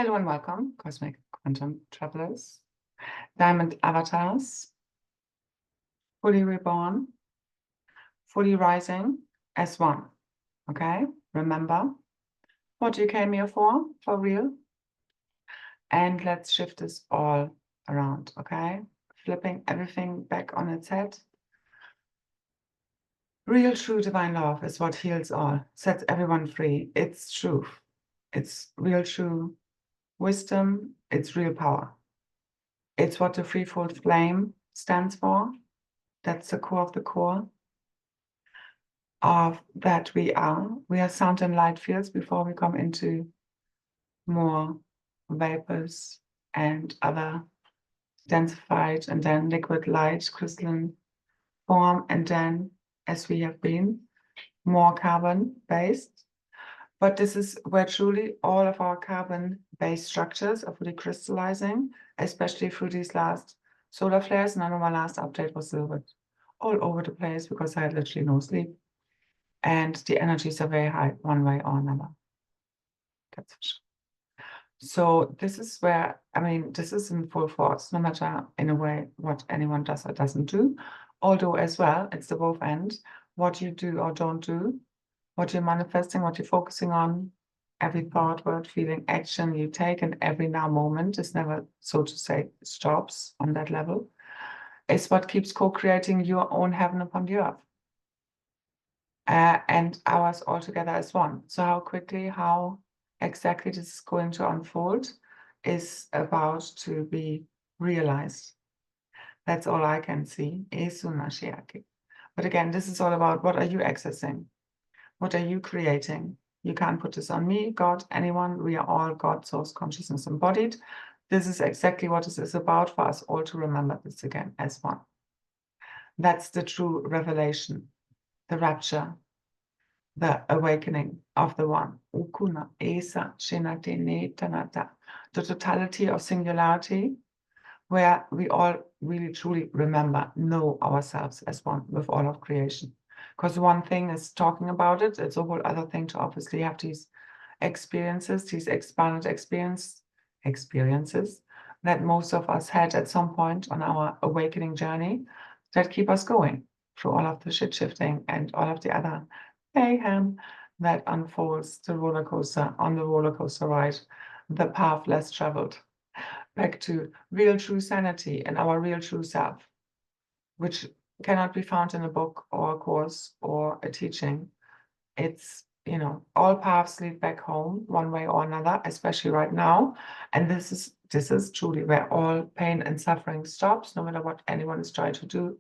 Hello and welcome, Cosmic Quantum Travelers, Diamond Avatars, fully reborn, fully rising as one. Okay? Remember what you came here for real. And let's shift this all around, okay? Flipping everything back on its head. Real, true divine love is what heals all, sets everyone free. It's truth. It's real, true wisdom. It's real power. It's what the threefold flame stands for. That's the core of the core of that we are. We are sound and light fields before we come into more vapors and other densified and then liquid light, crystalline form, and then, as we have been, more carbon-based. But this is where truly all of our carbon-based structures are fully crystallizing, especially through these last solar flares. And I know my last update was a little bit all over the place because I had literally no sleep. And the energies are very high, one way or another. That's for sure. So this is where, I mean, this is in full force, no matter in a way what anyone does or doesn't do. Although as well, it's the both end. What you do or don't do, what you're manifesting, what you're focusing on, every thought, word, feeling, action you take, and every now moment is never, so to say, stops on that level, is what keeps co-creating your own heaven upon the earth. And ours all together as one. So how quickly, how exactly this is going to unfold is about to be realized. That's all I can see. But again, this is all about what are you accessing? What are you creating? You can't put this on me, God, anyone. We are all God, source, consciousness embodied. This is exactly what this is about for us all to remember this again as one. That's the true revelation, the rapture, the awakening of the one. The totality of singularity, where we all really truly remember, know ourselves as one with all of creation. Because one thing is talking about it, it's a whole other thing to obviously have these experiences, these expanded experiences that most of us had at some point on our awakening journey that keep us going through all of the shit shifting and all of the other mayhem that unfolds the roller coaster on the roller coaster ride, the path less traveled, back to real true sanity and our real true self, which cannot be found in a book or a course or a teaching. It's, you know, all paths lead back home one way or another, especially right now. And this is truly where all pain and suffering stops, no matter what anyone is trying to do,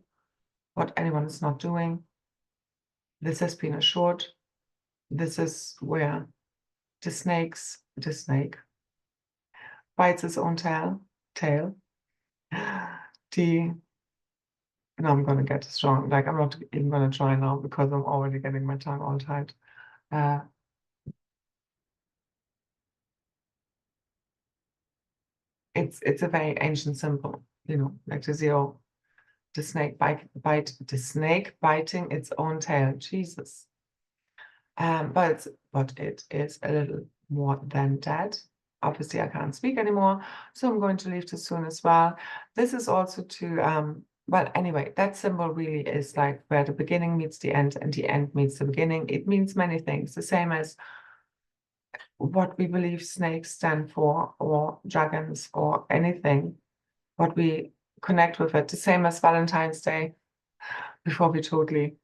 what anyone is not doing. This has been assured. This is where the snake bites his own tail. No, I'm going to get this wrong. Like, I'm not even going to try now because I'm already getting my tongue all tied. It's a very ancient symbol, you know, like the snake biting its own tail. Jesus. But it is a little more than that. Obviously, I can't speak anymore, so I'm going to leave this soon as well. This is also to well, anyway, that symbol really is like where the beginning meets the end and the end meets the beginning. It means many things, the same as what we believe snakes stand for, or dragons, or anything, what we connect with it. The same as Valentine's Day, before we totally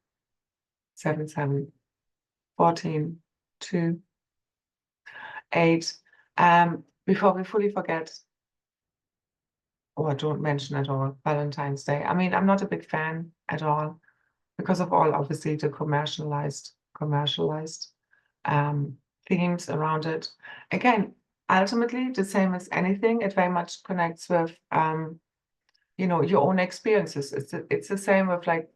7, 14, 2, 8, before we fully forget or don't mention at all Valentine's Day. I mean, I'm not a big fan at all because of all, obviously, the commercialized themes around it. Again, ultimately, the same as anything, it very much connects with, you know, your own experiences. It's the same with like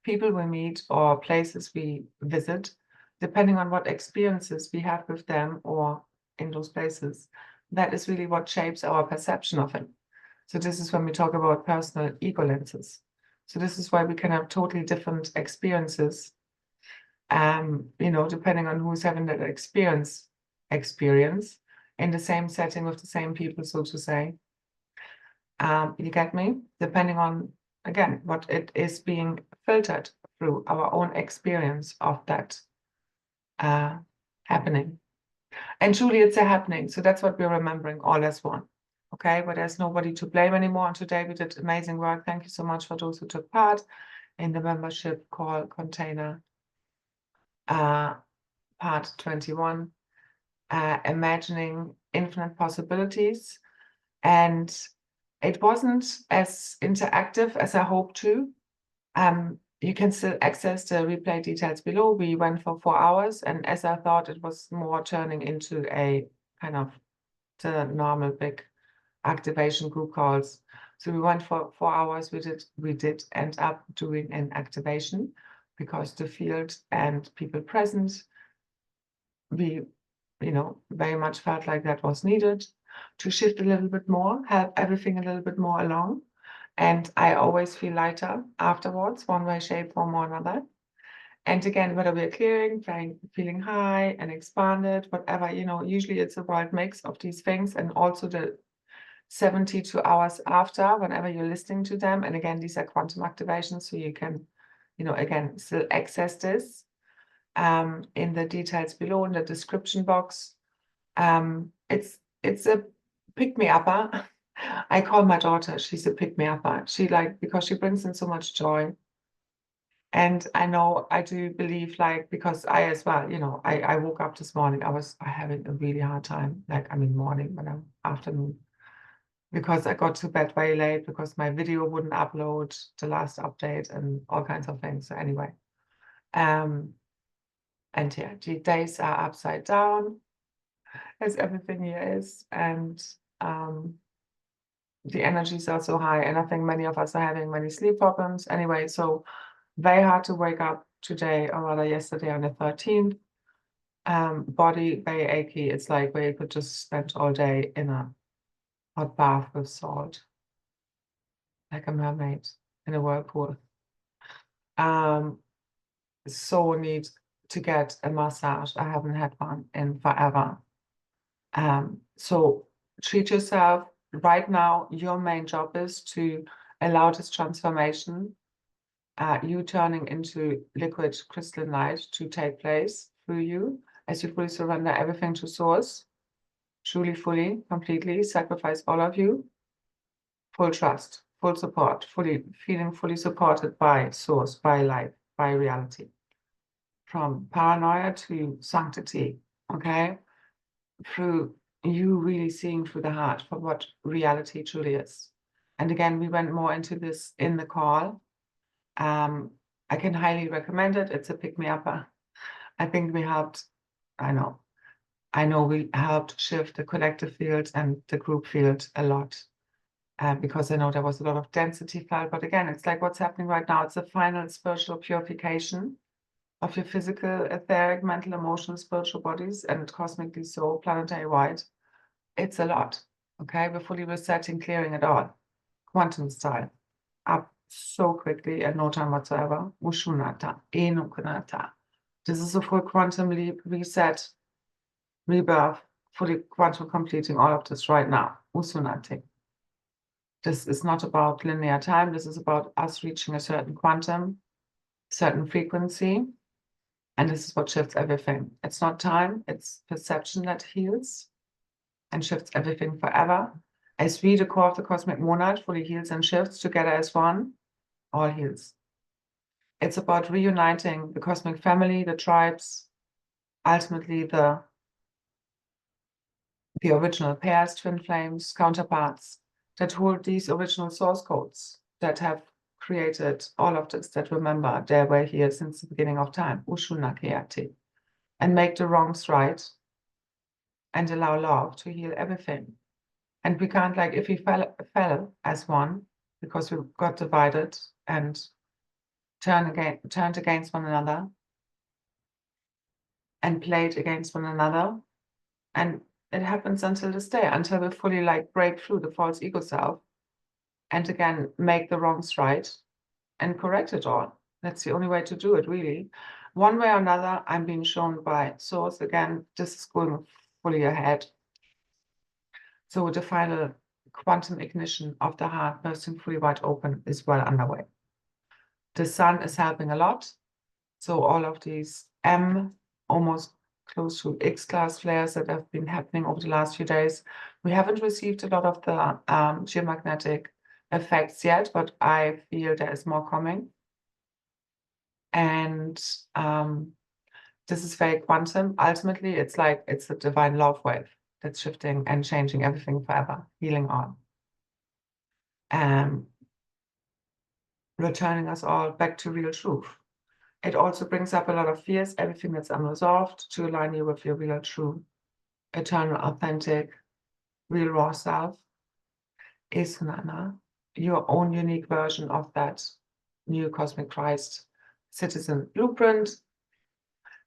people we meet or places we visit, depending on what experiences we have with them or in those places. That is really what shapes our perception of it. So this is when we talk about personal ego lenses. So this is why we can have totally different experiences, you know, depending on who's having that experience, in the same setting with the same people, so to say. You get me? Depending on, again, what it is being filtered through our own experience of that happening. And truly, it's a happening. So that's what we're remembering, all as one. Okay, but there's nobody to blame anymore. And today we did amazing work. Thank you so much for those who took part in the membership call container, part 21, imagining infinite possibilities. And it wasn't as interactive as I hoped to. You can still access the replay details below. We went for 4 hours, and as I thought, it was more turning into a kind of the normal big activation group calls. So we went for 4 hours. We did end up doing an activation because the field and people present, we, very much felt like that was needed to shift a little bit more, help everything a little bit more along. And I always feel lighter afterwards, one way, shape, form, or another. And again, whether we're clearing, feeling high and expanded, whatever, usually it's a wild mix of these things. And also the 72 hours after, whenever you're listening to them. And again, these are quantum activations, so you can, again, still access this in the details below in the description box. It's a pick-me-upper. I call my daughter, she's a pick-me-upper. Because she brings in so much joy. And I know, I do believe, because I as well, I woke up this morning, I was having a really hard time, morning, but afternoon, because I got to bed very late, because my video wouldn't upload the last update and all kinds of things. So anyway, and yeah, the days are upside down, as everything here is, and the energies are so high, and I think many of us are having many sleep problems. Anyway, so very hard to wake up today, or rather yesterday on the 13th. Body very achy. It's like where you could just spend all day in a hot bath with salt, like a mermaid in a whirlpool. So need to get a massage. I haven't had one in forever. So treat yourself. Right now, your main job is to allow this transformation, you turning into liquid crystalline light, to take place through you as you fully surrender everything to Source, truly, fully, completely, sacrifice all of you, full trust, full support, feeling fully supported by Source, by life, by reality, from paranoia to sanctity, okay? Through you really seeing through the heart for what reality truly is. And again, we went more into this in the call. I can highly recommend it. It's a pick-me-upper. I think we helped, I know we helped shift the collective field and the group field a lot, because I know there was a lot of density felt. But again, it's like what's happening right now. It's a final spiritual purification of your physical, etheric, mental, emotional, spiritual bodies, and cosmically so, planetary-wide. It's a lot, okay? We're fully resetting, clearing it all, quantum style, up so quickly at no time whatsoever. Ushunata, enukunata. This is a full quantum leap, reset, rebirth, fully quantum completing all of this right now. Usunati. This is not about linear time. This is about us reaching a certain quantum, certain frequency. And this is what shifts everything. It's not time, it's perception that heals and shifts everything forever. As we, the core of the cosmic monad, fully heals and shifts together as one, all heals. It's about reuniting the cosmic family, the tribes, ultimately the original pairs, twin flames, counterparts that hold these original source codes that have created all of this, that remember they were here since the beginning of time, Ushunakeyati, and make the wrongs right and allow love to heal everything. And we can't, if we fell as one, because we got divided and turned against one another and played against one another, and it happens until this day, until we fully break through the false ego self and again make the wrongs right and correct it all. That's the only way to do it, really. One way or another, I'm being shown by Source. Again, this is going fully ahead. So the final quantum ignition of the heart bursting fully wide open is well underway. The sun is helping a lot. So all of these almost close to X-class flares that have been happening over the last few days, we haven't received a lot of the geomagnetic effects yet, but I feel there is more coming. And this is very quantum. Ultimately, it's like it's a divine love wave that's shifting and changing everything forever, healing all. Returning us all back to real truth. It also brings up a lot of fears, everything that's unresolved, to align you with your real, true, eternal, authentic, real, raw self. Is Nana, your own unique version of that new cosmic Christ citizen blueprint,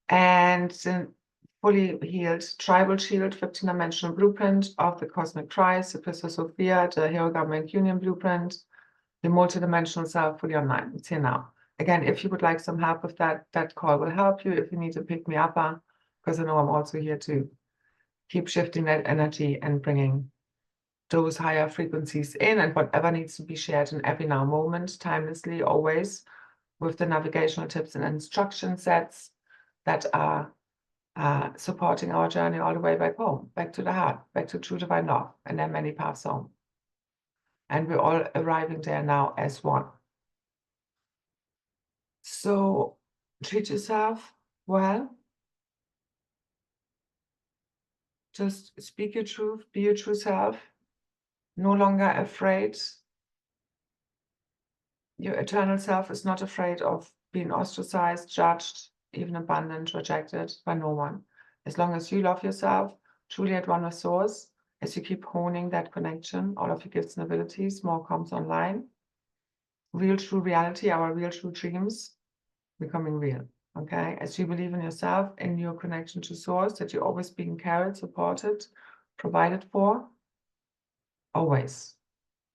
and the fully healed tribal shield 15-dimensional blueprint of the cosmic Christ, the Christos Sophia, the Hero Government Union blueprint, the multidimensional self fully online. It's here now. Again, if you would like some help with that, that call will help you. If you need to pick me up, because I know I'm also here to keep shifting that energy and bringing those higher frequencies in, and whatever needs to be shared in every now moment, timelessly, always, with the navigational tips and instruction sets that are supporting our journey all the way back home, back to the heart, back to true divine love. And there are many paths home. And we're all arriving there now as one. So treat yourself well. Just speak your truth, be your true self. No longer afraid. Your eternal self is not afraid of being ostracized, judged, even abandoned, rejected by no one. As long as you love yourself, truly at one with Source, as you keep honing that connection, all of your gifts and abilities, more comes online. Real true reality, our real true dreams, becoming real. Okay, as you believe in yourself, in your connection to Source, that you're always being carried, supported, provided for, always.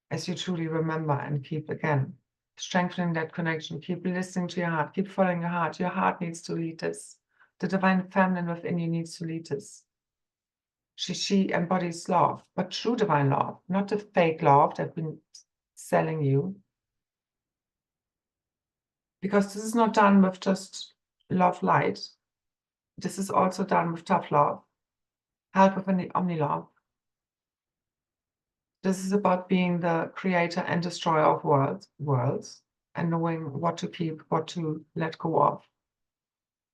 As you truly remember and keep, again, strengthening that connection, keep listening to your heart, keep following your heart. Your heart needs to lead this. The divine feminine within you needs to lead this. She embodies love, but true divine love, not the fake love that we've been selling you. Because this is not done with just love light. This is also done with tough love, help with omni love. This is about being the creator and destroyer of worlds, and knowing what to keep, what to let go of.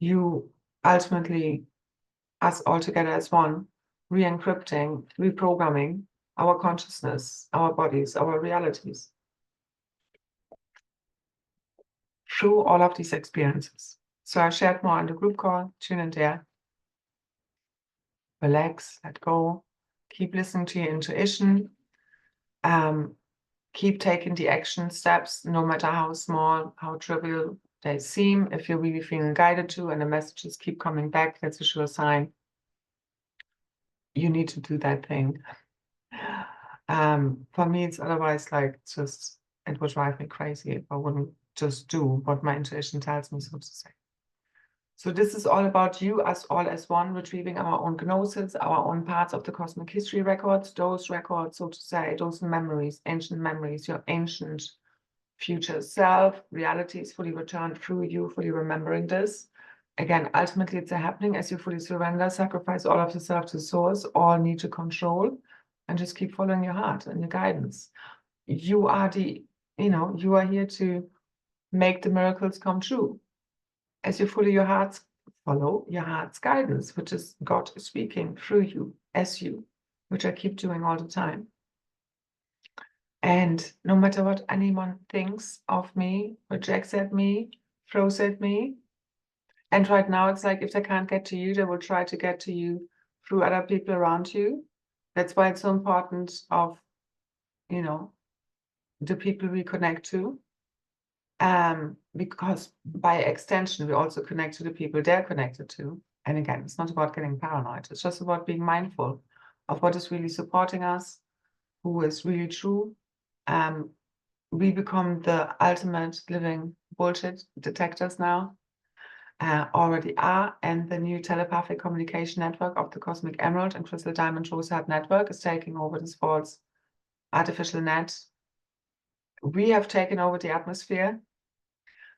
You ultimately, us all together as one, re-encrypting, reprogramming our consciousness, our bodies, our realities through all of these experiences. So I shared more on the group call. Tune in there. Relax, let go, keep listening to your intuition. Keep taking the action steps, no matter how small, how trivial they seem. If you're really feeling guided to and the messages keep coming back, that's a sure sign you need to do that thing. For me, it's otherwise like just, it would drive me crazy if I wouldn't just do what my intuition tells me, so to say. So this is all about you, us all as one, retrieving our own gnosis, our own parts of the cosmic history records, those records, so to say, those memories, ancient memories, your ancient future self, realities fully returned through you, fully remembering this. Again, ultimately it's a happening as you fully surrender, sacrifice all of yourself to Source, all need to control, and just keep following your heart and your guidance. You are you are here to make the miracles come true. As you follow your heart's guidance, which is God speaking through you, as you, which I keep doing all the time. And no matter what anyone thinks of me, rejects at me, throws at me, and right now it's like if they can't get to you, they will try to get to you through other people around you. That's why it's so important of, the people we connect to. Because by extension, we also connect to the people they're connected to. And again, it's not about getting paranoid. It's just about being mindful of what is really supporting us, who is really true. We become the ultimate living bullshit detectors now. already are, and the new telepathic communication network of the Cosmic Emerald and Crystal Diamond Rose Heart Network is taking over this false artificial net. We have taken over the atmosphere.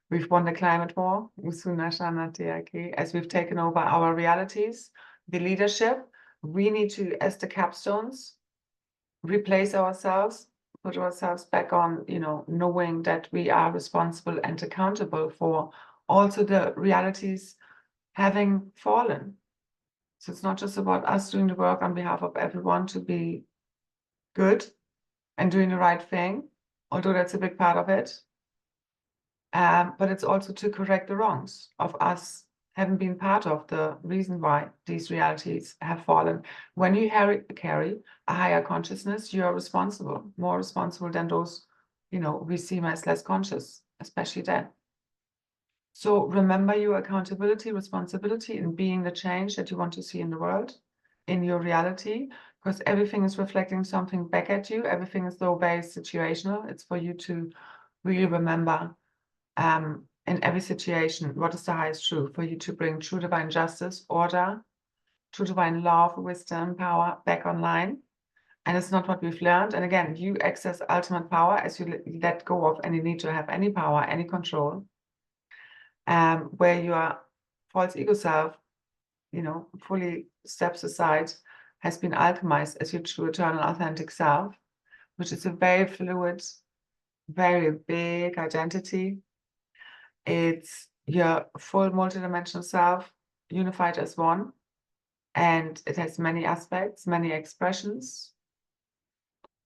We've won the climate war, as we've taken over our realities, the leadership. We need to, as the capstones, replace ourselves, put ourselves back on, knowing that we are responsible and accountable for also the realities having fallen. So it's not just about us doing the work on behalf of everyone to be good and doing the right thing, although that's a big part of it. But it's also to correct the wrongs of us having been part of the reason why these realities have fallen. When you carry a higher consciousness, you are responsible, more responsible than those, we seem as less conscious, especially then. So remember your accountability, responsibility in being the change that you want to see in the world, in your reality, because everything is reflecting something back at you. Everything is low-based situational. It's for you to really remember in every situation, what is the highest truth? For you to bring true divine justice, order, true divine love, wisdom, power back online. And it's not what we've learned. And again, you access ultimate power as you let go of any need to have any power, any control. Where your false ego self, fully steps aside, has been alchemized as your true, eternal, authentic self, which is a very fluid, very big identity. It's your full multidimensional self, unified as one, and it has many aspects, many expressions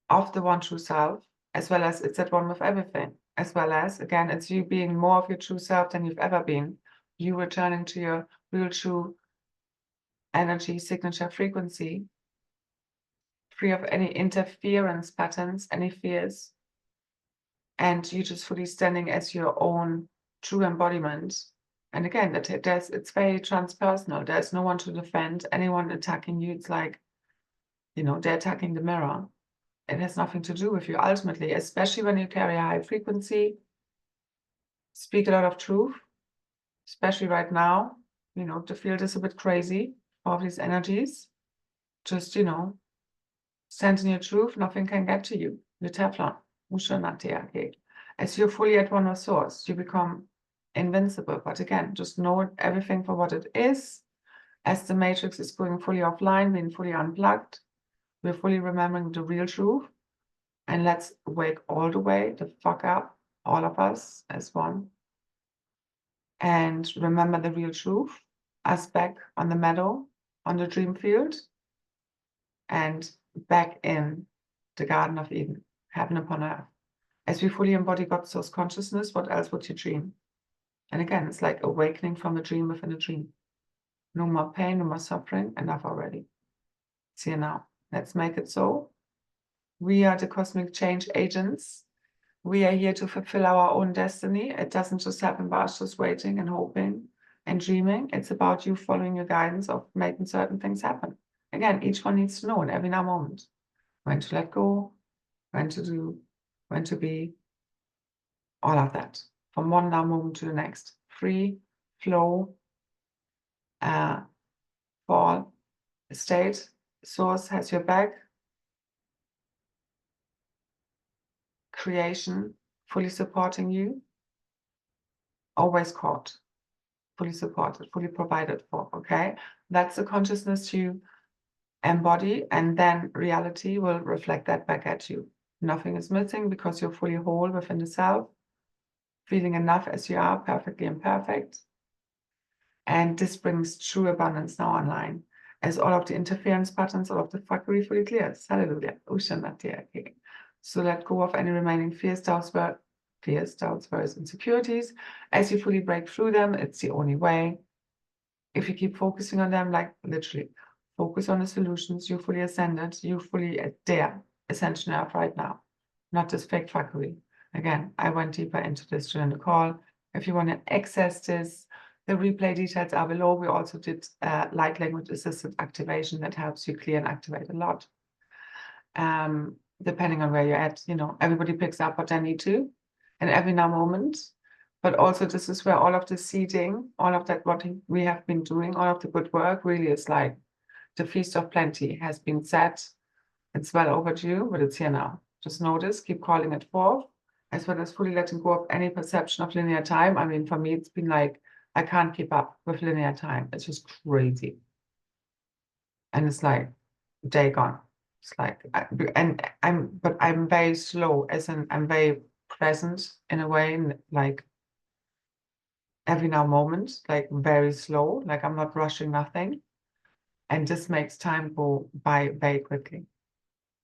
of the one true self, as well as it's at one with everything, as well as, again, it's you being more of your true self than you've ever been, you returning to your real true energy signature frequency, free of any interference patterns, any fears, and you just fully standing as your own true embodiment. And again, it's very transpersonal. There's no one to defend. Anyone attacking you, it's like, they're attacking the mirror. It has nothing to do with you ultimately, especially when you carry a high frequency, speak a lot of truth, especially right now, the field is a bit crazy, all of these energies. Just, stand in your truth, nothing can get to you. You're Teflon. As you're fully at one with source, you become invincible. But again, just know everything for what it is. As the matrix is going fully offline, being fully unplugged, we're fully remembering the real truth. And let's wake all the way the fuck up, all of us as one. And remember the real truth, us back on the meadow, on the dream field, and back in the Garden of Eden, heaven upon earth. As we fully embody God's source consciousness, what else would you dream? And again, it's like awakening from a dream within a dream. No more pain, no more suffering, enough already. It's here now. Let's make it so. We are the cosmic change agents. We are here to fulfill our own destiny. It doesn't just happen by us just waiting and hoping and dreaming. It's about you following your guidance of making certain things happen. Again, each one needs to know in every now moment when to let go, when to do, when to be, all of that. From one now moment to the next. Free, flow, fall, state, source has your back. Creation, fully supporting you. Always caught, fully supported, fully provided for, okay? That's the consciousness you embody, and then reality will reflect that back at you. Nothing is missing because you're fully whole within the self, feeling enough as you are, perfectly imperfect. And this brings true abundance now online, as all of the interference patterns, all of the fuckery fully clears. Hallelujah. So let go of any remaining fears, doubts, worries, insecurities. As you fully break through them, it's the only way. If you keep focusing on them, like literally, focus on the solutions, you fully ascended, you fully at their ascension earth right now, not this fake fuckery. Again, I went deeper into this during the call. If you want to access this, the replay details are below. We also did light language assisted activation that helps you clear and activate a lot. Depending on where you're at, everybody picks up what they need to, and every now moment. But also this is where all of the seeding, all of that, what we have been doing, all of the good work really is like the feast of plenty has been set. It's well overdue, but it's here now. Just notice, keep calling it forth, as well as fully letting go of any perception of linear time. I mean, for me, it's been like, I can't keep up with linear time. It's just crazy. And it's like, day gone. It's like, but I'm very slow, as in I'm very present in a way, like every now moment, like very slow, like I'm not rushing nothing. And this makes time go by very quickly.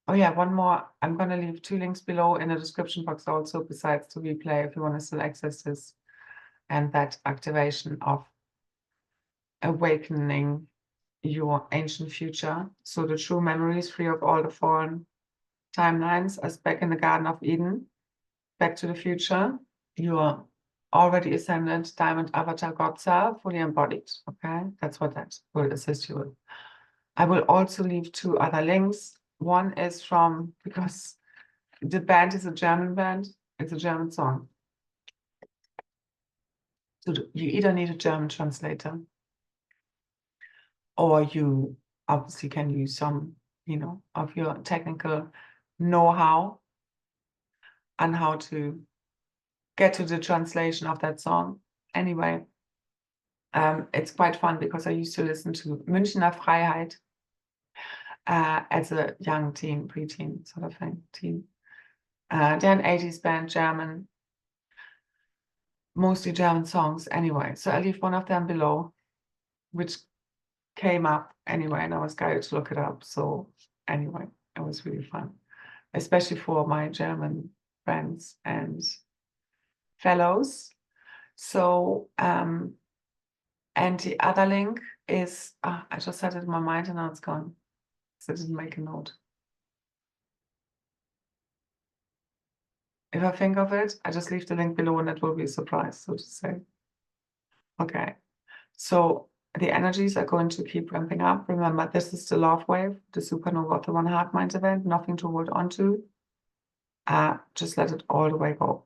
Oh yeah, one more. I'm gonna leave 2 links below in the description box also, besides the replay, if you want to still access this and that activation of awakening your ancient future. So the true memories free of all the fallen timelines, as back in the Garden of Eden, back to the future. You are already ascended diamond avatar God self, fully embodied. Okay, that's what that will assist you with. I will also leave 2 other links. One is from, because the band is a German band, it's a German song. So you either need a German translator, or you obviously can use some, of your technical know-how on how to get to the translation of that song. Anyway, it's quite fun because I used to listen to Münchner Freiheit as a young teen, preteen sort of thing, teen. They're an 80s band, German, mostly German songs anyway. So I'll leave one of them below, which came up anyway, and I was guided to look it up. So anyway, it was really fun, especially for my German friends and fellows. So, and the other link is, I just had it in my mind and now it's gone. So I didn't make a note. If I think of it, I just leave the link below and it will be a surprise, so to say. Okay, so the energies are going to keep ramping up. Remember, this is the love wave, the supernova of the One Heart Mind event, nothing to hold on to. Just let it all the way go.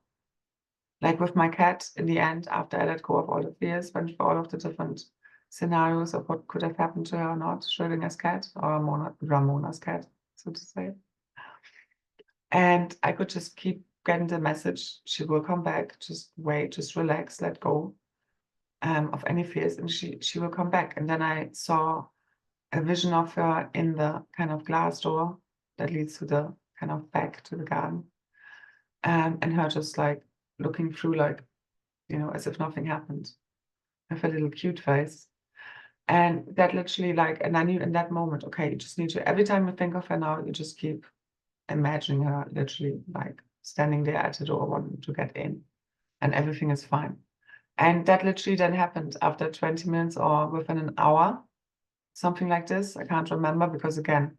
Like with my cat, in the end, after I let go of all the fears, went through all of the different scenarios of what could have happened to her or not, Schrödinger's cat, or Ramona's cat, so to say. And I could just keep getting the message, she will come back, just wait, just relax, let go of any fears, and she will come back. And then I saw a vision of her in the kind of glass door that leads to the kind of back to the garden. And her just like looking through, like, as if nothing happened, with a little cute face. And that literally, like, and I knew in that moment, okay, you just need to, every time you think of her now, you just keep imagining her literally like standing there at the door wanting to get in, and everything is fine. And that literally then happened after 20 minutes or within an hour, something like this. I can't remember because, again,